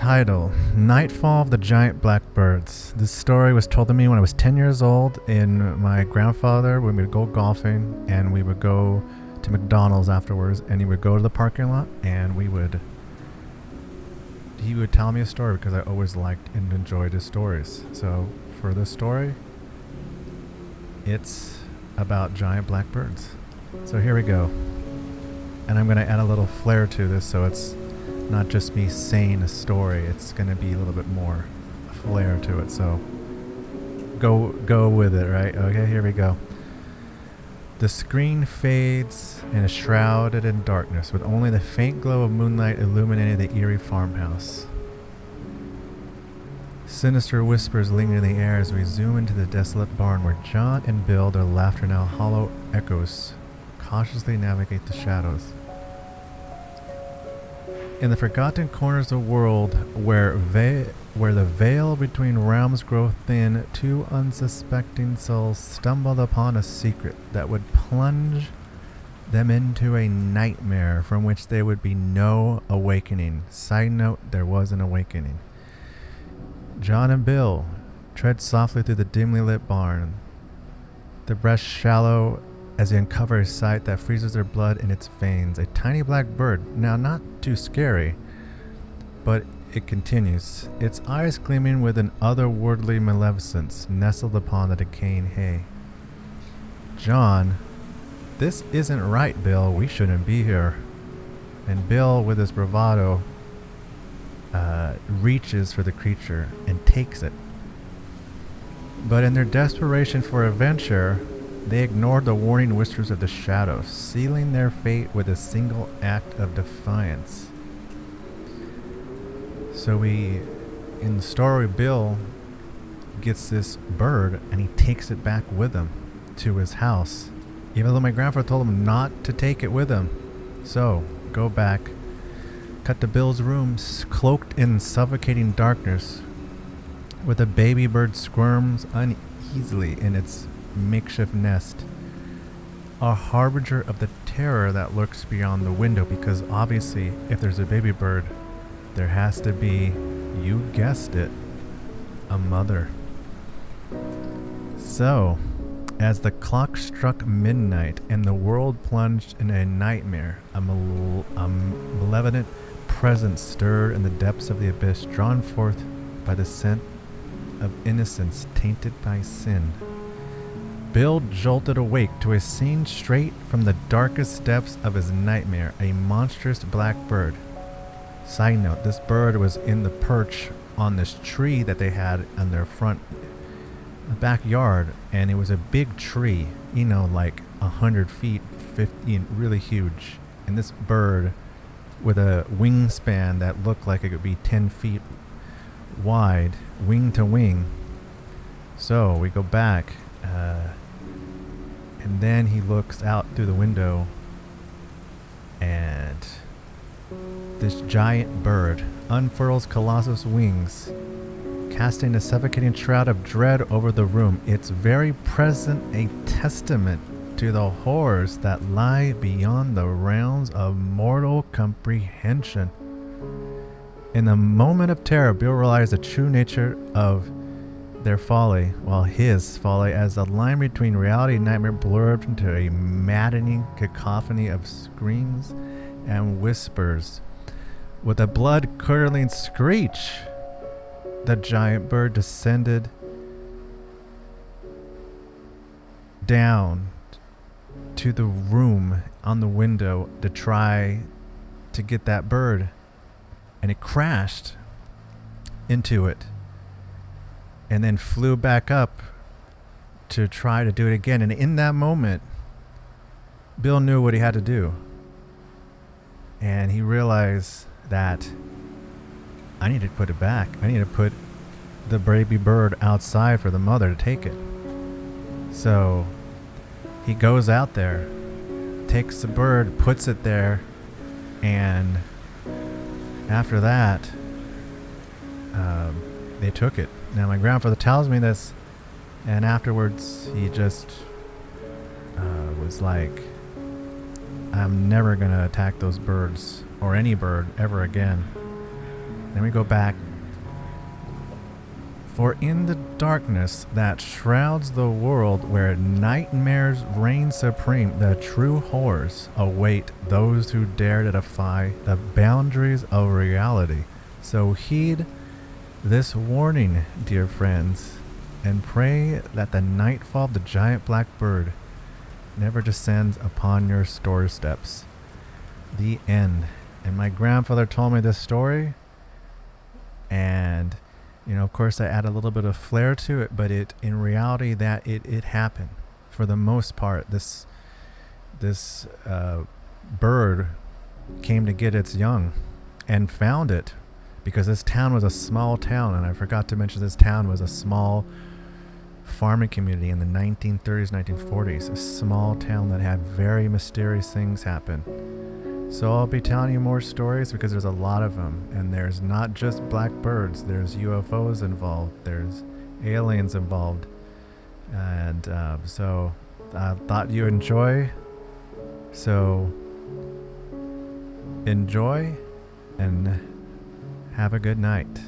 Title: Nightfall of the Giant Blackbirds. This story was told to me when I was 10 years old, and my grandfather, when we would go golfing, and we would go to McDonald's afterwards, and he would go to the parking lot, and he would tell me a story because I always liked and enjoyed his stories. So for this story, it's about giant blackbirds. So here we go. And I'm going to add a little flair to this, so it's not just me saying a story. It's going to be a little bit more flair to it. So go with it, right? Okay, here we go. The screen fades and is shrouded in darkness, with only the faint glow of moonlight illuminating the eerie farmhouse. Sinister whispers linger in the air as we zoom into the desolate barn where John and Bill, their laughter now hollow echoes, cautiously navigate the shadows. In the forgotten corners of the world where the veil between realms grow thin, two unsuspecting souls stumbled upon a secret that would plunge them into a nightmare from which there would be no awakening. Side note, there was an awakening. John and Bill tread softly through the dimly lit barn, their breaths shallow as they uncover a sight that freezes their blood in its veins. A tiny black bird, now not too scary, but it continues, its eyes gleaming with an otherworldly maleficence, nestled upon the decaying hay. John: "This isn't right, Bill. We shouldn't be here." And Bill, with his bravado, reaches for the creature and takes it. But in their desperation for adventure, they ignored the warning whispers of the shadows, sealing their fate with a single act of defiance. So in the story, Bill gets this bird and he takes it back with him to his house, even though my grandfather told him not to take it with him. So, go back, cut to Bill's room, cloaked in suffocating darkness, where the baby bird squirms uneasily in its makeshift nest, a harbinger of the terror that lurks beyond the window, because obviously if there's a baby bird, there has to be, you guessed it, a mother. So, as the clock struck midnight and the world plunged in a nightmare, a malevolent presence stirred in the depths of the abyss, drawn forth by the scent of innocence tainted by sin. Bill jolted awake to a scene straight from the darkest depths of his nightmare, a monstrous black bird. Side note, this bird was in the perch on this tree that they had on their front backyard, and it was a big tree, like 100 feet, 50, really huge. And this bird, with a wingspan that looked like it could be 10 feet wide, wing to wing. So we go back, and then he looks out through the window, and this giant bird unfurls colossal wings, casting a suffocating shroud of dread over the room, its very presence a testament to the horrors that lie beyond the realms of mortal comprehension. In the moment of terror, Bill realized the true nature of their folly, while his folly, as the line between reality and nightmare blurred into a maddening cacophony of screams and whispers. With a blood-curdling screech, the giant bird descended down to the room on the window to try to get that bird, and it crashed into it and then flew back up to try to do it again. And in that moment, Bill knew what he had to do, and he realized that I need to put it back. I need to put the baby bird outside for the mother to take it. So he goes out there, takes the bird, puts it there, and after that, they took it. Now my grandfather tells me this, and afterwards he just was like, I'm never going to attack those birds, or any bird, ever again. Then we go back. For in the darkness that shrouds the world, where nightmares reign supreme, the true horrors await those who dare to defy the boundaries of reality. So heed this warning, dear friends, and pray that the nightfall of the giant black bird never descends upon your doorsteps. The end. And my grandfather told me this story, and of course I add a little bit of flair to it, but in reality it happened. For the most part, this bird came to get its young and found it, because this town was a small town, and I forgot to mention this town was a small farming community in the 1930s, 1940s, a small town that had very mysterious things happen. So I'll be telling you more stories because there's a lot of them, and there's not just black birds, there's UFOs involved, there's aliens involved, and so I thought you enjoy. So enjoy and have a good night.